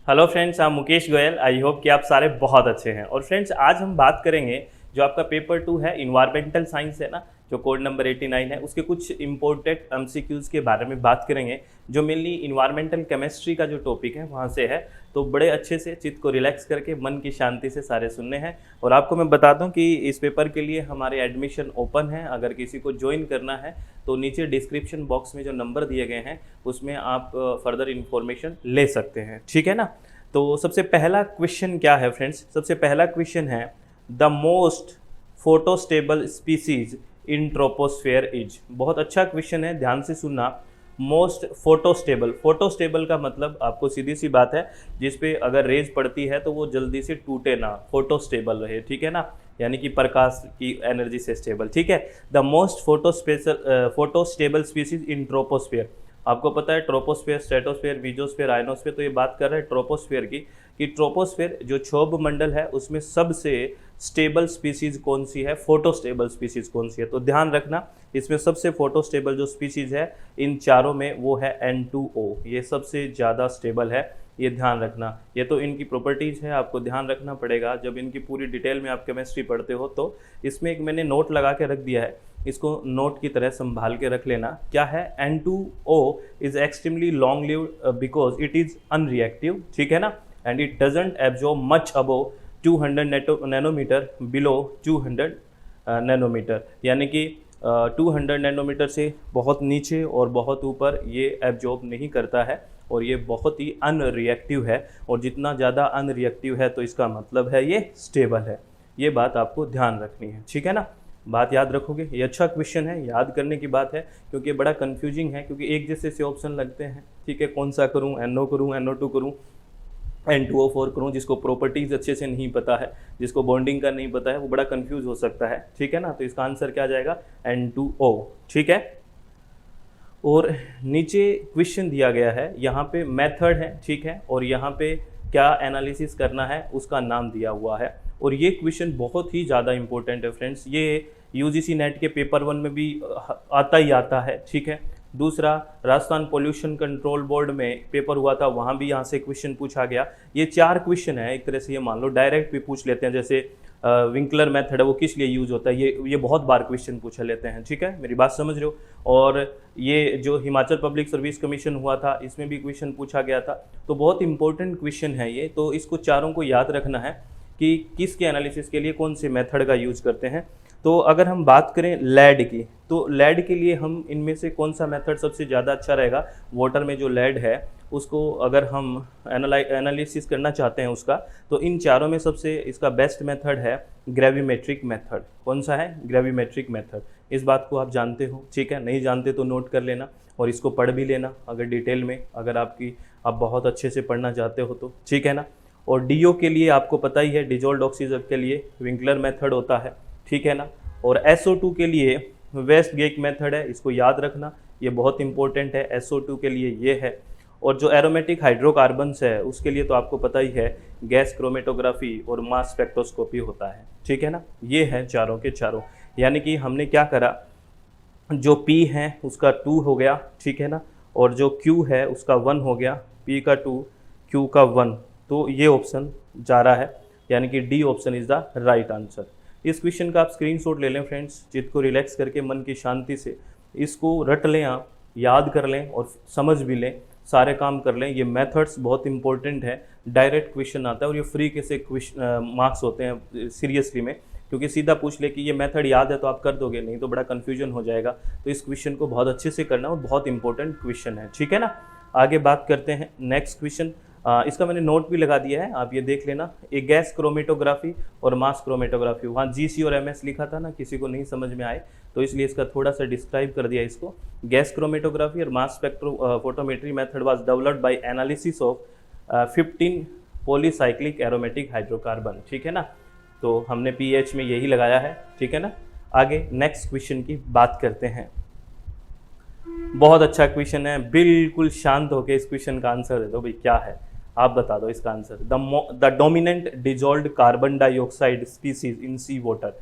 Hello friends, I'm Mukesh Goyal. I hope कि आप सारे बहुत अच्छे हैं। और फ्रेंड्स, आज हम बात करेंगे जो आपका पेपर 2 है, इन्वायरमेंटल साइंस है ना, जो कोड नंबर 89 है, उसके कुछ इंपॉर्टेंट एमसीक्यूज़ के बारे में बात करेंगे, जो मेनली इन्वायरमेंटल केमिस्ट्री का जो टॉपिक है वहाँ से है। तो बड़े अच्छे से चित्त को रिलैक्स करके मन की शांति से सारे सुनने हैं। और आपको मैं बता दूं कि इस पेपर के लिए हमारे एडमिशन ओपन है। अगर किसी को ज्वाइन करना है तो नीचे डिस्क्रिप्शन बॉक्स में जो नंबर दिए गए हैं उसमें आप फर्दर इन्फॉर्मेशन ले सकते हैं, ठीक है ना। तो सबसे पहला क्वेश्चन क्या है फ्रेंड्स? सबसे पहला क्वेश्चन है the most photostable species in troposphere is. बहुत अच्छा क्वेश्चन है, ध्यान से सुनना। मोस्ट फोटोस्टेबल, फोटोस्टेबल का मतलब आपको सीधी सी बात है, जिस पे अगर रेज पड़ती है तो वो जल्दी से टूटे ना, फोटोस्टेबल रहे, ठीक है ना, यानी कि प्रकाश की एनर्जी से स्टेबल, ठीक है। The most photostable species in troposphere. आपको पता है ट्रोपोस्फेयर, स्ट्रेटोस्फेयर, मीजोस्फेयर, आयनोस्फेयर, तो ये बात कर रहे हैं ट्रोपोस्फेयर की, कि ट्रोपोस्फेयर जो क्षोभ मंडल है उसमें सबसे स्टेबल स्पीसीज कौन सी है, फोटोस्टेबल स्पीसीज कौन सी है। तो ध्यान रखना, इसमें सबसे फोटोस्टेबल जो स्पीसीज है इन चारों में वो है N2O, ये सबसे ज़्यादा स्टेबल है, ये ध्यान रखना। ये तो इनकी प्रॉपर्टीज़ है, आपको ध्यान रखना पड़ेगा जब इनकी पूरी डिटेल में आप केमिस्ट्री पढ़ते हो। तो इसमें एक मैंने नोट लगा के रख दिया है, इसको नोट की तरह संभाल के रख लेना। क्या है? N2O is extremely long lived because it is unreactive, ठीक है ना, and it doesn't absorb much above 200 nanometre below 200 nanometre, यानी कि 200 नैनोमीटर से बहुत नीचे और बहुत ऊपर ये एब्जॉर्ब नहीं करता है, और ये बहुत ही अनरिएक्टिव है। और जितना ज़्यादा अनरिएक्टिव है तो इसका मतलब है ये स्टेबल है। ये बात आपको ध्यान रखनी है, ठीक है ना, बात याद रखोगे। ये अच्छा क्वेश्चन है, याद करने की बात है, क्योंकि बड़ा कंफ्यूजिंग है, क्योंकि एक जैसे से ऑप्शन लगते हैं, ठीक है, कौन सा करूँ, NO करूँ, NO2 करूँ, N2O4 करूँ। जिसको प्रॉपर्टीज़ अच्छे से नहीं पता है, जिसको बॉन्डिंग का नहीं पता है, वो बड़ा कंफ्यूज हो सकता है, ठीक है ना। तो इसका आंसर क्या जाएगा? N2O, ठीक है। और नीचे क्वेश्चन दिया गया है, यहाँ पे मेथड है, ठीक है, और यहाँ पे क्या एनालिसिस करना है उसका नाम दिया हुआ है। और ये क्वेश्चन बहुत ही ज़्यादा इंपॉर्टेंट है फ्रेंड्स, ये यूजीसी नेट के पेपर 1 में भी आता ही आता है, ठीक है। दूसरा, राजस्थान पोल्यूशन कंट्रोल बोर्ड में पेपर हुआ था, वहाँ भी यहाँ से क्वेश्चन पूछा गया। ये 4 क्वेश्चन है, एक तरह से ये मान लो डायरेक्ट भी पूछ लेते हैं, जैसे विंकलर मेथड है वो किस लिए यूज होता है, ये बहुत बार क्वेश्चन पूछा लेते हैं, ठीक है, मेरी बात समझ रहे हो। और ये जो हिमाचल पब्लिक सर्विस कमीशन हुआ था इसमें भी क्वेश्चन पूछा गया था। तो बहुत इंपॉर्टेंट क्वेश्चन है ये, तो इसको चारों को याद रखना है कि किसके एनालिसिस के लिए कौन से मेथड का यूज करते हैं। तो अगर हम बात करें लेड की, तो लेड के लिए हम इनमें से कौन सा मेथड सबसे ज़्यादा अच्छा रहेगा? वाटर में जो लेड है उसको अगर हम एनालिसिस करना चाहते हैं उसका, तो इन चारों में सबसे इसका बेस्ट मेथड है ग्रेविमेट्रिक मेथड। कौन सा है? Gravimetric method. इस बात को आप जानते हो, ठीक है, नहीं जानते तो नोट कर लेना और इसको पढ़ भी लेना अगर डिटेल में, अगर आप बहुत अच्छे से पढ़ना चाहते हो तो, ठीक है ना। और DO के लिए आपको पता ही है, डिजोल्ड ऑक्सीजन के लिए विंकलर मेथड होता है, ठीक है ना। और SO2 के लिए वेस्ट गेक मेथड है, इसको याद रखना, ये बहुत इंपॉर्टेंट है। SO2 के लिए ये है। और जो एरोमेटिक हाइड्रोकार्बन्स है उसके लिए तो आपको पता ही है, गैस क्रोमेटोग्राफी और मास स्पेक्ट्रोस्कोपी होता है, ठीक है ना। ये है चारों के चारों, यानी कि हमने क्या करा, जो P है उसका 2 हो गया, ठीक है ना, और जो Q है उसका 1 हो गया, P का 2, Q का 1, तो ये ऑप्शन जा रहा है, यानी कि D option is the right answer. इस क्वेश्चन का आप स्क्रीनशॉट ले लें फ्रेंड्स, चित्त को रिलैक्स करके मन की शांति से इसको रट लें, आप याद कर लें और समझ भी लें, सारे काम कर लें। ये मेथड्स बहुत इंपॉर्टेंट है, डायरेक्ट क्वेश्चन आता है और ये फ्री के से मार्क्स होते हैं सीरियसली में, क्योंकि सीधा पूछ ले कि ये मेथड याद है तो आप कर दोगे, नहीं तो बड़ा कन्फ्यूजन हो जाएगा। तो इस क्वेश्चन को बहुत अच्छे से करना और बहुत इंपॉर्टेंट क्वेश्चन है, ठीक है ना। आगे बात करते हैं नेक्स्ट क्वेश्चन। इसका मैंने नोट भी लगा दिया है, आप ये देख लेना। एक गैस क्रोमेटोग्राफी और मास क्रोमेटोग्राफी, वहाँ GC और MS लिखा था ना, किसी को नहीं समझ में आए तो इसलिए इसका थोड़ा सा डिस्क्राइब कर दिया इसको। गैस क्रोमेटोग्राफी और mass spectrophotometry method was developed by analysis of 15 polycyclic aromatic hydrocarbon, ठीक है ना। तो हमने PH में यही लगाया है, ठीक है ना। आगे नेक्स्ट क्वेश्चन की बात करते हैं। बहुत अच्छा क्वेश्चन है, बिल्कुल शांत होकर इस क्वेश्चन का आंसर दे दो भाई, क्या है आप बता दो इसका answer. The dominant dissolved carbon dioxide species in sea water.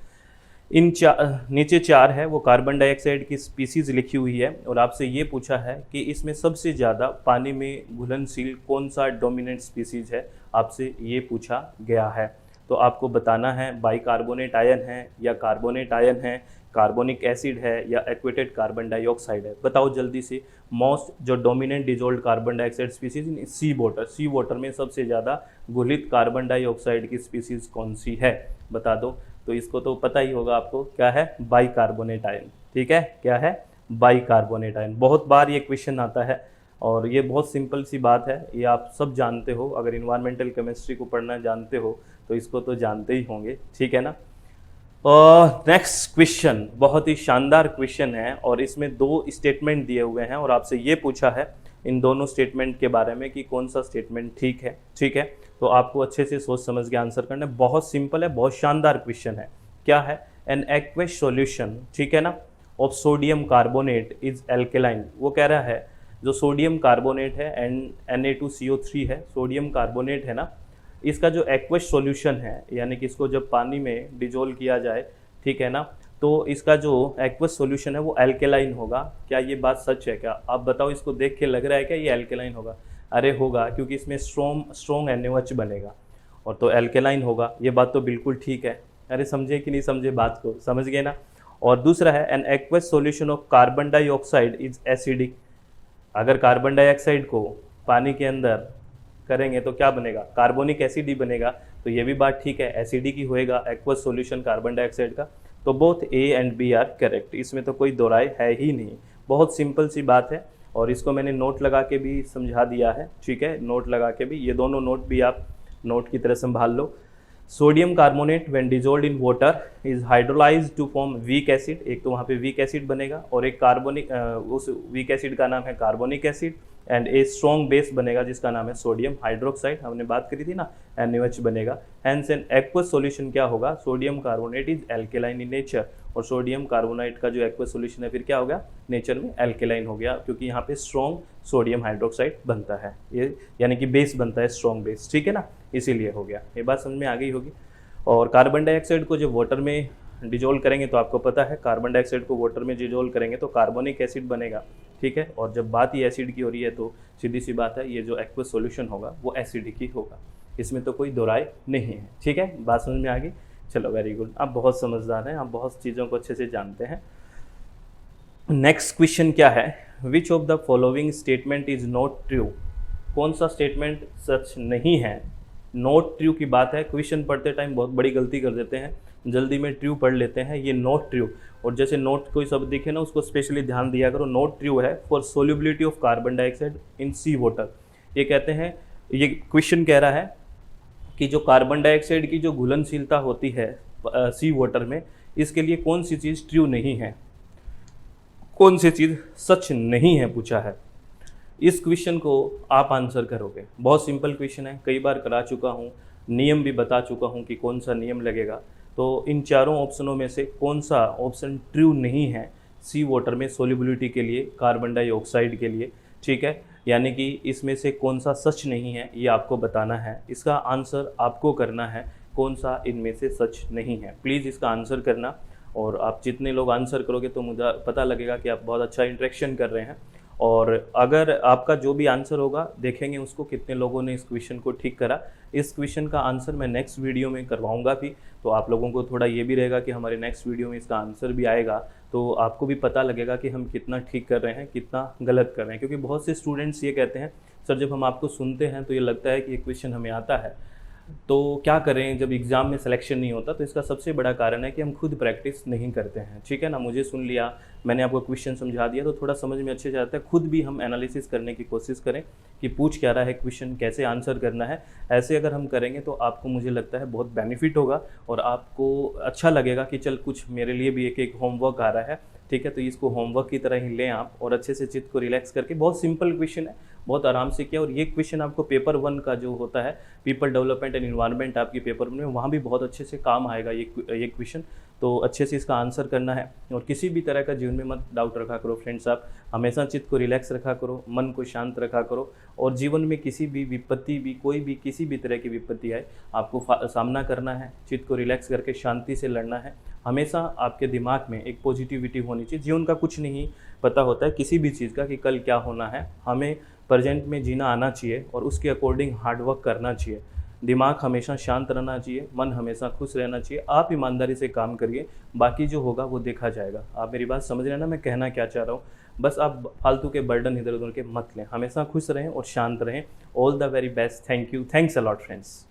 नीचे 4 है वो कार्बन डाइऑक्साइड की स्पीसीज लिखी हुई है और आपसे ये पूछा है कि इसमें सबसे ज़्यादा पानी में घुलनशील कौन सा डोमिनेंट स्पीसीज है, आपसे ये पूछा गया है। तो आपको बताना है बाइकार्बोनेट आयन है या कार्बोनेट आयन है, कार्बोनिक एसिड है या एक्वेटेड कार्बन डाइऑक्साइड है। बताओ जल्दी से, मोस्ट जो dominant dissolved carbon dioxide species in sea water में सबसे ज़्यादा घुलित कार्बन डाइऑक्साइड की स्पीसीज कौन सी है, बता दो। तो इसको तो पता ही होगा आपको, क्या है, बाइकार्बोनेट आयन। ठीक है, क्या है, बाइकार्बोनेट आयन। बहुत बार ये क्वेश्चन आता है और ये बहुत सिंपल सी बात है, ये आप सब जानते हो। अगर इन्वायरमेंटल केमिस्ट्री को पढ़ना जानते हो तो इसको तो जानते ही होंगे। ठीक है ना। नेक्स्ट क्वेश्चन बहुत ही शानदार क्वेश्चन है और इसमें 2 स्टेटमेंट दिए हुए हैं और आपसे ये पूछा है इन दोनों स्टेटमेंट के बारे में कि कौन सा स्टेटमेंट ठीक है। ठीक है, तो आपको अच्छे से सोच समझ के आंसर करना है। बहुत सिंपल है, बहुत शानदार क्वेश्चन है। क्या है, एन एक्वस सॉल्यूशन, ठीक है ना, of sodium carbonate is alkaline. वो कह रहा है जो सोडियम कार्बोनेट है Na2CO3 है, सोडियम कार्बोनेट है ना, इसका जो एक्वस सॉल्यूशन है, यानी कि इसको जब पानी में डिजोल्व किया जाए, ठीक है ना, तो इसका जो एक्वस सॉल्यूशन है वो एल्केलाइन होगा। क्या ये बात सच है क्या? आप बताओ, इसको देख के लग रहा है क्या ये एल्केलाइन होगा? अरे होगा, क्योंकि इसमें स्ट्रॉन्ग NaOH बनेगा और तो एल्केलाइन होगा। ये बात तो बिल्कुल ठीक है। अरे समझे कि नहीं समझे बात को? समझ गए ना। और दूसरा है an aqueous solution of carbon dioxide is acidic. अगर कार्बन डाइऑक्साइड को पानी के अंदर करेंगे तो क्या बनेगा? कार्बोनिक एसिड ही बनेगा। तो ये भी बात ठीक है, एसिडिक ही होएगा एक्वस सॉल्यूशन कार्बन डाइऑक्साइड का। तो both A and B are correct, इसमें तो कोई दो राय है ही नहीं। बहुत सिंपल सी बात है और इसको मैंने नोट लगा के भी समझा दिया है। ठीक है, नोट लगा के भी, ये दोनों नोट भी आप नोट की तरह संभाल लो। Sodium carbonate when dissolved in water is hydrolysed to form weak acid. एक तो वहाँ पे वीक एसिड बनेगा और एक कार्बोनिक, उस वीक एसिड का नाम है carbonic acid, and a strong base बनेगा जिसका नाम है सोडियम हाइड्रोक्साइड। हमने बात करी थी ना, NaOH बनेगा। हेंस एन एक्वस सॉल्यूशन क्या होगा? Sodium carbonate is alkaline in nature. और सोडियम कार्बोनेट का जो एक्वस सॉल्यूशन है फिर क्या हो गया? नेचर में एल्केलाइन हो गया, क्योंकि यहाँ पे स्ट्रॉन्ग सोडियम हाइड्रोक्साइड बनता है, ये यानी कि बेस बनता है, स्ट्रॉन्ग बेस। ठीक है ना, इसीलिए हो गया। ये बात समझ में आ गई होगी। और कार्बन डाइऑक्साइड को जब वाटर में डिजोल्व करेंगे तो आपको पता है, कार्बन डाइऑक्साइड को वाटर में डिजोल्व करेंगे तो कार्बोनिक एसिड बनेगा। ठीक है, और जब बात ही एसिड की हो रही है तो सीधी सी बात है, ये जो एक्वस सॉल्यूशन होगा वो एसिडिक ही होगा, इसमें तो कोई दो राय नहीं है। ठीक है, बात समझ में आ गई। चलो, वेरी गुड, आप बहुत समझदार हैं, आप बहुत चीज़ों को अच्छे से जानते हैं। नेक्स्ट क्वेश्चन क्या है? Which of the following statement is not true. कौन सा स्टेटमेंट सच नहीं है? नॉट ट्रू की बात है। क्वेश्चन पढ़ते टाइम बहुत बड़ी गलती कर देते हैं, जल्दी में ट्रू पढ़ लेते हैं, ये नॉट ट्रू। और जैसे नोट कोई शब्द दिखे ना, उसको स्पेशली ध्यान दिया करो। नॉट ट्रू है for solubility of carbon dioxide in sea water. ये कहते हैं, ये क्वेश्चन कह रहा है कि जो कार्बन डाइऑक्साइड की जो घुलनशीलता होती है सी वाटर में, इसके लिए कौन सी चीज़ ट्रू नहीं है, कौन सी चीज़ सच नहीं है, पूछा है। इस क्वेश्चन को आप आंसर करोगे। बहुत सिंपल क्वेश्चन है, कई बार करा चुका हूँ, नियम भी बता चुका हूँ कि कौन सा नियम लगेगा। तो इन चारों ऑप्शनों में से कौन सा ऑप्शन ट्रू नहीं है सी वाटर में सोल्युबिलिटी के लिए, कार्बन डाइऑक्साइड के लिए? ठीक है, यानी कि इसमें से कौन सा सच नहीं है ये आपको बताना है। इसका आंसर आपको करना है, कौन सा इनमें से सच नहीं है। प्लीज़ इसका आंसर करना, और आप जितने लोग आंसर करोगे तो मुझे पता लगेगा कि आप बहुत अच्छा इंटरेक्शन कर रहे हैं। और अगर आपका जो भी आंसर होगा, देखेंगे उसको कितने लोगों ने इस क्वेश्चन को ठीक करा। इस क्वेश्चन का आंसर मैं नेक्स्ट वीडियो में करवाऊंगा भी, तो आप लोगों को थोड़ा ये भी रहेगा कि हमारे नेक्स्ट वीडियो में इसका आंसर भी आएगा, तो आपको भी पता लगेगा कि हम कितना ठीक कर रहे हैं, कितना गलत कर रहे हैं। क्योंकि बहुत से स्टूडेंट्स ये कहते हैं, सर जब हम आपको सुनते हैं तो ये लगता है कि ये क्वेश्चन हमें आता है, तो क्या करें जब एग्ज़ाम में सिलेक्शन नहीं होता? तो इसका सबसे बड़ा कारण है कि हम खुद प्रैक्टिस नहीं करते हैं। ठीक है ना, मुझे सुन लिया, मैंने आपको क्वेश्चन समझा दिया, तो थोड़ा समझ में अच्छे से आता है। खुद भी हम एनालिसिस करने की कोशिश करें कि पूछ क्या रहा है क्वेश्चन, कैसे आंसर करना है। ऐसे अगर हम करेंगे तो आपको, मुझे लगता है, बहुत बेनिफिट होगा और आपको अच्छा लगेगा कि चल कुछ मेरे लिए भी एक होमवर्क आ रहा है। ठीक है, तो इसको होमवर्क की तरह ही लें आप और अच्छे से चित्त को रिलैक्स करके। बहुत सिंपल क्वेश्चन है बहुत आराम से किया। और ये क्वेश्चन आपको पेपर 1 का जो होता है पीपल डेवलपमेंट एंड इन्वायरमेंट आपकी पेपर 1 में, वहाँ भी बहुत अच्छे से काम आएगा ये क्वेश्चन। तो अच्छे से इसका आंसर करना है। और किसी भी तरह का जीवन में मत डाउट रखा करो फ्रेंड्स, आप हमेशा चित्त को रिलैक्स रखा करो, मन को शांत रखा करो। और जीवन में किसी भी विपत्ति भी, कोई भी किसी भी तरह की विपत्ति आए, आपको सामना करना है, चित्त को रिलैक्स करके शांति से लड़ना है। हमेशा आपके दिमाग में एक पॉजिटिविटी होनी चाहिए। जीवन का कुछ नहीं पता होता है किसी भी चीज़ का कि कल क्या होना है। हमें प्रेजेंट में जीना आना चाहिए और उसके अकॉर्डिंग हार्डवर्क करना चाहिए। दिमाग हमेशा शांत रहना चाहिए, मन हमेशा खुश रहना चाहिए। आप ईमानदारी से काम करिए, बाकी जो होगा वो देखा जाएगा। आप मेरी बात समझ रहे हैं ना, मैं कहना क्या चाह रहा हूँ। बस आप फालतू के बर्डन इधर उधर के मत लें, हमेशा खुश रहें और शांत रहें। All the very best. Thank you, thanks a lot friends.